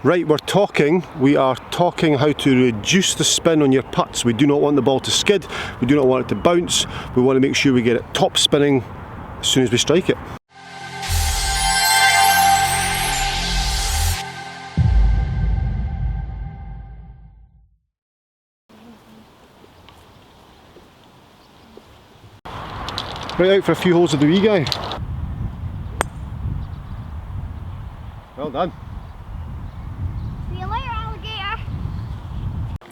Right, we are talking how to reduce the spin on your putts. We do not want the ball to skid, we do not want it to bounce, we want to make sure we get it top spinning as soon as we strike it. Right out for a few holes of the wee guy. Well done. See you later, alligator.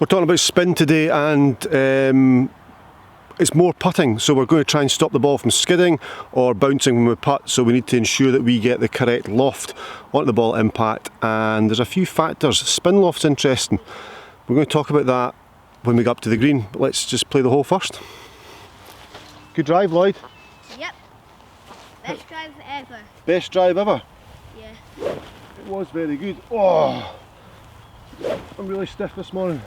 We're talking about spin today, and it's more putting, so we're going to try and stop the ball from skidding or bouncing when we putt, so we need to ensure that we get the correct loft onto the ball impact, and there's a few factors. Spin loft's interesting. We're going to talk about that when we get up to the green, but let's just play the hole first. Good drive, Lloyd. Yep. Best drive ever. Best drive ever? Yeah. It was very good. Oh, I'm really stiff this morning.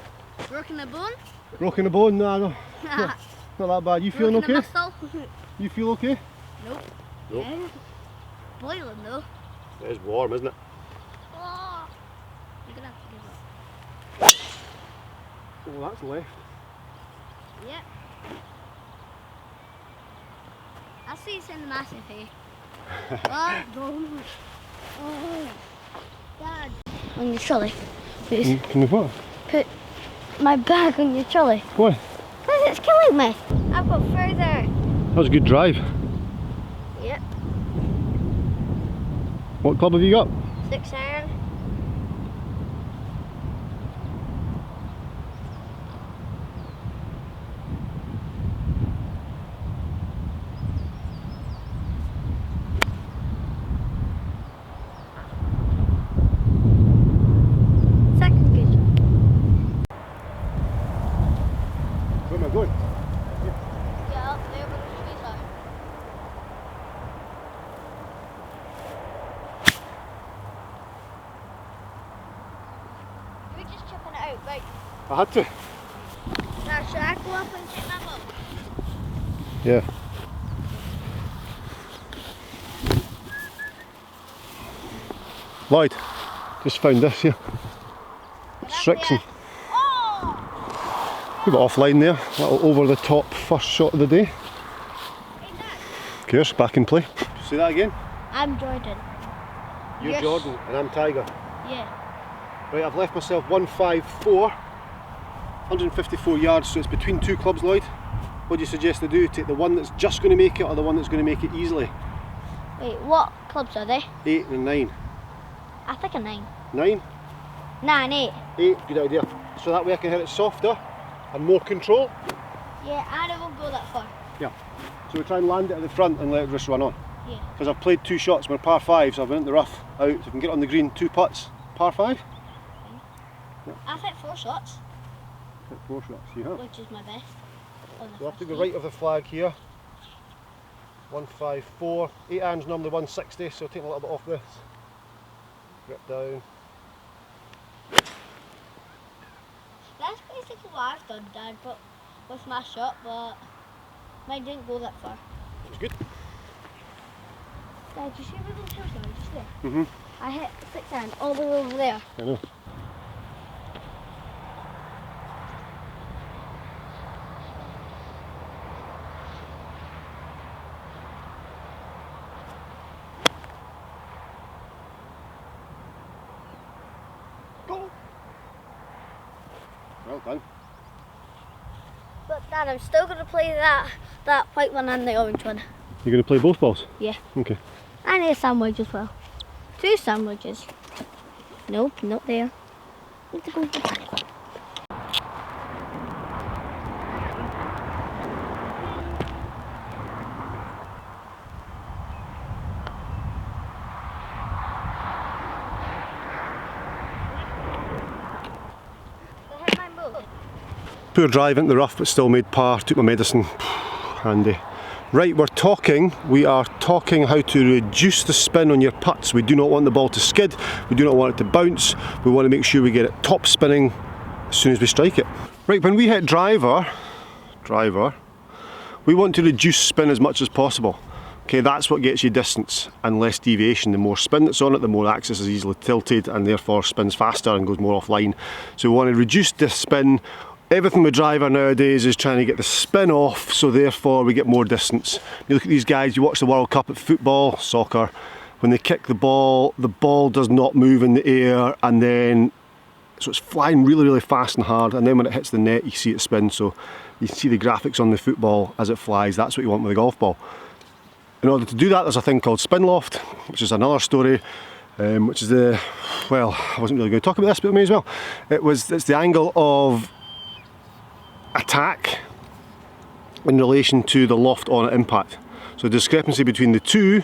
Broken a bone? Broken a bone? Nah, no. Not that bad. You feeling okay? You feel okay? Nope. Nope. Yeah. Boiling though. It is warm, isn't it? Oh. You're gonna have to give up. Oh, that's left. Yep. I'll see you in the massive here. Oh, Dad. On your trolley, please. Can you what? Put my bag on your trolley. Why? Because it's killing me. I've got further. That was a good drive. Yep. What club have you got? 6 iron. Where am I going? Yeah, up there where the trees are. You were just chipping it out, right? I had to. Now, should I go up and take my ball? Yeah. Lloyd, just found this here. Strixon. Oh! We got offline there. Little over the top first shot of the day. Hey, Dad. Cheers, back in play. Say that again. I'm Jordan. You're Yes. Jordan and I'm Tiger. Yeah. Right, I've left myself 154, 154 yards, so it's between two clubs, Lloyd. What do you suggest to do? Take the one that's just going to make it or the one that's going to make it easily? Wait, what clubs are they? 8 and 9. I think a 9. 9? 9, 8. 8, good idea. So that way I can hit it softer and more control. Yeah, and it won't go that far. Yeah. So we try and land it at the front and let it just run on. Yeah. Because I've played 2 shots, we're par 5s, so I've been in the rough, out, so I can get on the green, 2 putts. Par 5? I've hit 4 shots, Hit 4 shots, you have. which is my best. On the So up to first the tee. right of the flag here. 154. 8 irons normally 160, so taking a little bit off this. Grip down. That's basically what I've done, Dad, but with my shot, but mine didn't go that far. It's good. Dad, you see where the hills are just there? Mhm. I hit 6 iron all the way over there. I know. Go. Well done. But Dad, I'm still going to play that white one and the orange one. You're going to play both balls? Yeah. Okay. I need a sandwich as well. 2 sandwiches. Nope, not there. Need to go back. Poor drive into the rough, but still made par. Took my medicine. Handy. Right, we are talking how to reduce the spin on your putts. We do not want the ball to skid, we do not want it to bounce, we want to make sure we get it top spinning as soon as we strike it. Right, when we hit driver, we want to reduce spin as much as possible. Okay, that's what gets you distance and less deviation. The more spin that's on it, the more the axis is easily tilted and therefore spins faster and goes more offline. So we want to reduce this spin. Everything with driver nowadays is trying to get the spin off, so therefore we get more distance. You look at these guys, you watch the World Cup at football, soccer, when they kick the ball does not move in the air, and then so it's flying really, really fast and hard, and then when it hits the net you see it spin. So you can see the graphics on the football as it flies. That's what you want with a golf ball. In order to do that, there's a thing called spin loft, which is another story, which is the, well, I wasn't really going to talk about this, but I may as well. It's the angle of attack in relation to the loft on impact. So the discrepancy between the two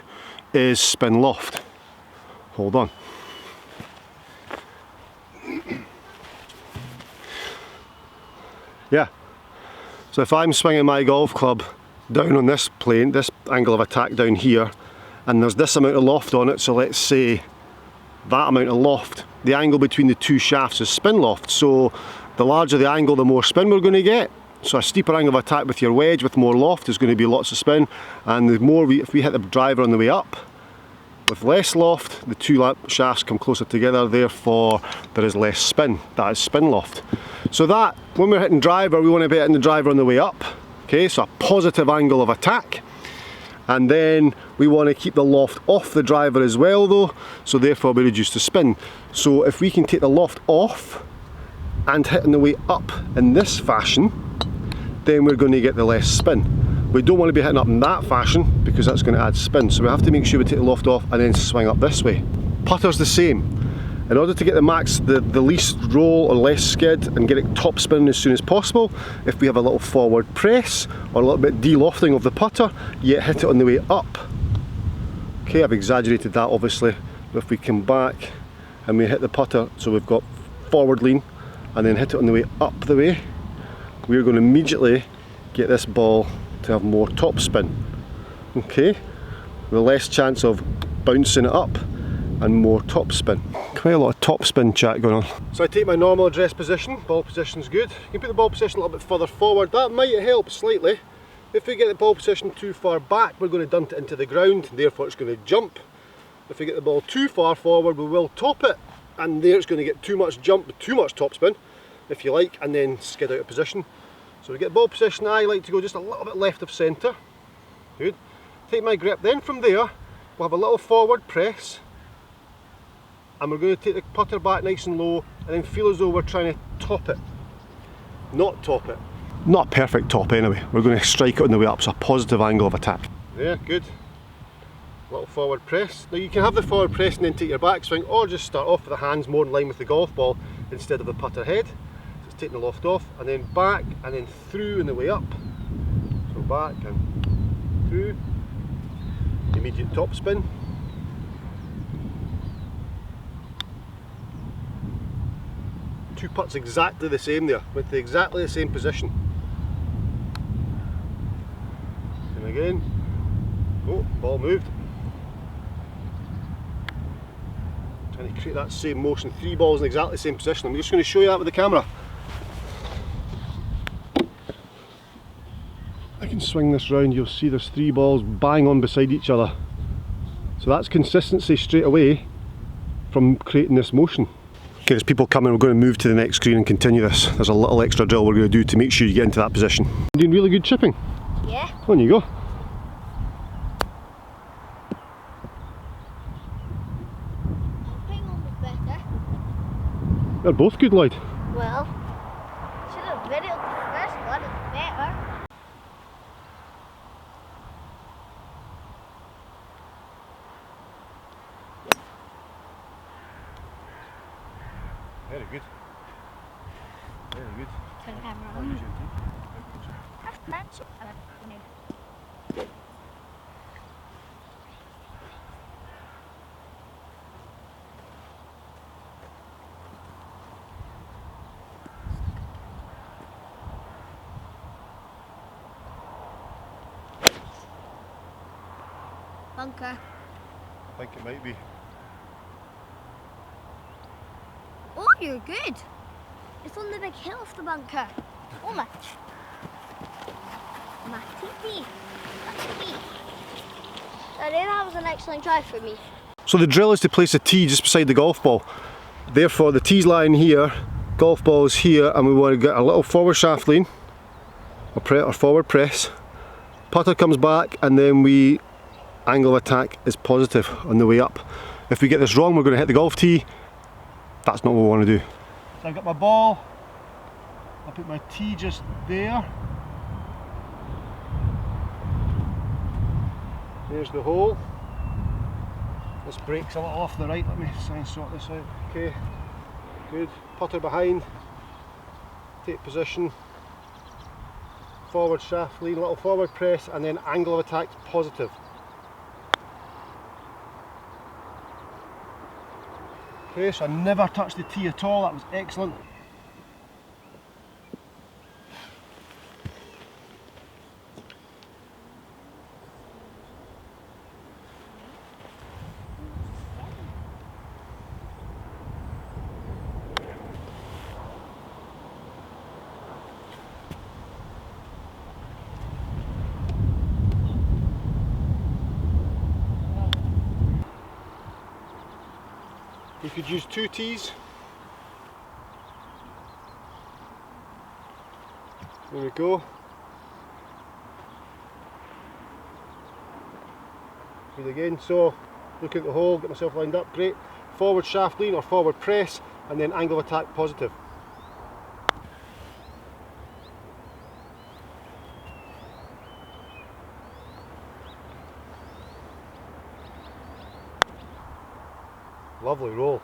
is spin loft. Hold on. Yeah. So if I'm swinging my golf club down on this plane, this angle of attack down here, and there's this amount of loft on it, so let's say that amount of loft, the angle between the two shafts is spin loft. So the larger the angle, the more spin we're going to get. So a steeper angle of attack with your wedge with more loft is going to be lots of spin, and the more if we hit the driver on the way up with less loft, the two shafts come closer together, therefore there is less spin. That is spin loft. So that, when we're hitting driver, we want to be hitting the driver on the way up. Okay, so a positive angle of attack, and then we want to keep the loft off the driver as well though, so therefore we reduce the spin. So if we can take the loft off and hit on the way up in this fashion, then we're going to get the less spin. We don't want to be hitting up in that fashion because that's going to add spin, so we have to make sure we take the loft off and then swing up this way. Putter's the same. In order to get the least roll or less skid and get it top spinning as soon as possible, if we have a little forward press or a little bit de-lofting of the putter, yet hit it on the way up. Okay, I've exaggerated that obviously, but if we come back and we hit the putter, so we've got forward lean, and then hit it on the way up the way, we're going to immediately get this ball to have more top spin. Okay, with less chance of bouncing it up and more top spin. Quite a lot of top spin chat going on. So I take my normal address position, ball position's good. You can put the ball position a little bit further forward, that might help slightly. If we get the ball position too far back, we're going to dunt it into the ground, therefore it's going to jump. If we get the ball too far forward, we will top it, and there it's going to get too much jump, too much top spin, if you like, and then skid out of position. So we get ball position, I like to go just a little bit left of centre. Good. Take my grip, then from there, we'll have a little forward press, and we're going to take the putter back nice and low, and then feel as though we're trying to top it. Not top it. Not a perfect top anyway. We're going to strike it on the way up, so a positive angle of attack. Yeah, good. Little forward press. Now you can have the forward press and then take your backswing, or just start off with the hands more in line with the golf ball instead of the putter head. Just taking the loft off, and then back, and then through on the way up. So back and through. Immediate top spin. Two putts exactly the same there, with exactly the same position. And again, oh, ball moved. Trying to create that same motion, three balls in exactly the same position. I'm just going to show you that with the camera. I can swing this round, you'll see there's three balls bang on beside each other. So that's consistency straight away from creating this motion. Okay, there's people coming, we're going to move to the next green and continue this. There's a little extra drill we're going to do to make sure you get into that position. You're doing really good chipping. Yeah. On you go. They're both good, Lloyd. Well, should have videoed the first one, it's better. Very good. Very good. Turn the camera on. Bunker. I think it might be. Oh, you're good. It's on the big hill of the bunker. Oh my. My teepee. My teepee. I think that was an excellent try for me. So the drill is to place a tee just beside the golf ball. Therefore the tee's lying here, golf ball is here, and we want to get a little forward shaft lean, or forward press. Putter comes back, and then angle of attack is positive on the way up. If we get this wrong, we're going to hit the golf tee. That's not what we want to do. So I've got my ball, I put my tee just there. There's the hole. This breaks a little off the right, let me try and sort this out. Okay, good. Putter behind, take position, forward shaft lean, little forward press, and then angle of attack positive. Okay, so I never touched the tee at all, that was excellent. You could use 2 tees. There we go. Good again. So look at the hole, get myself lined up, great. Forward shaft lean or forward press, and then angle of attack positive. Lovely roll.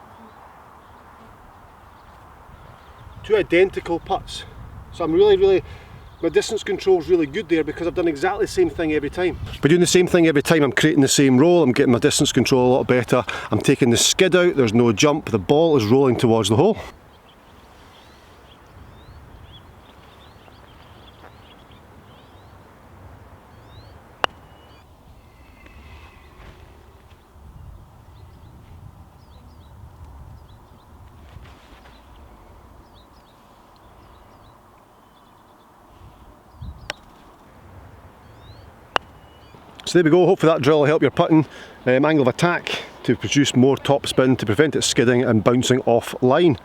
2 identical putts. So I'm really, my distance control is really good there because I've done exactly the same thing every time. By doing the same thing every time, I'm creating the same roll, I'm getting my distance control a lot better, I'm taking the skid out, there's no jump, the ball is rolling towards the hole. So there we go, hopefully that drill will help your putting. Angle of attack to produce more top spin to prevent it skidding and bouncing off line.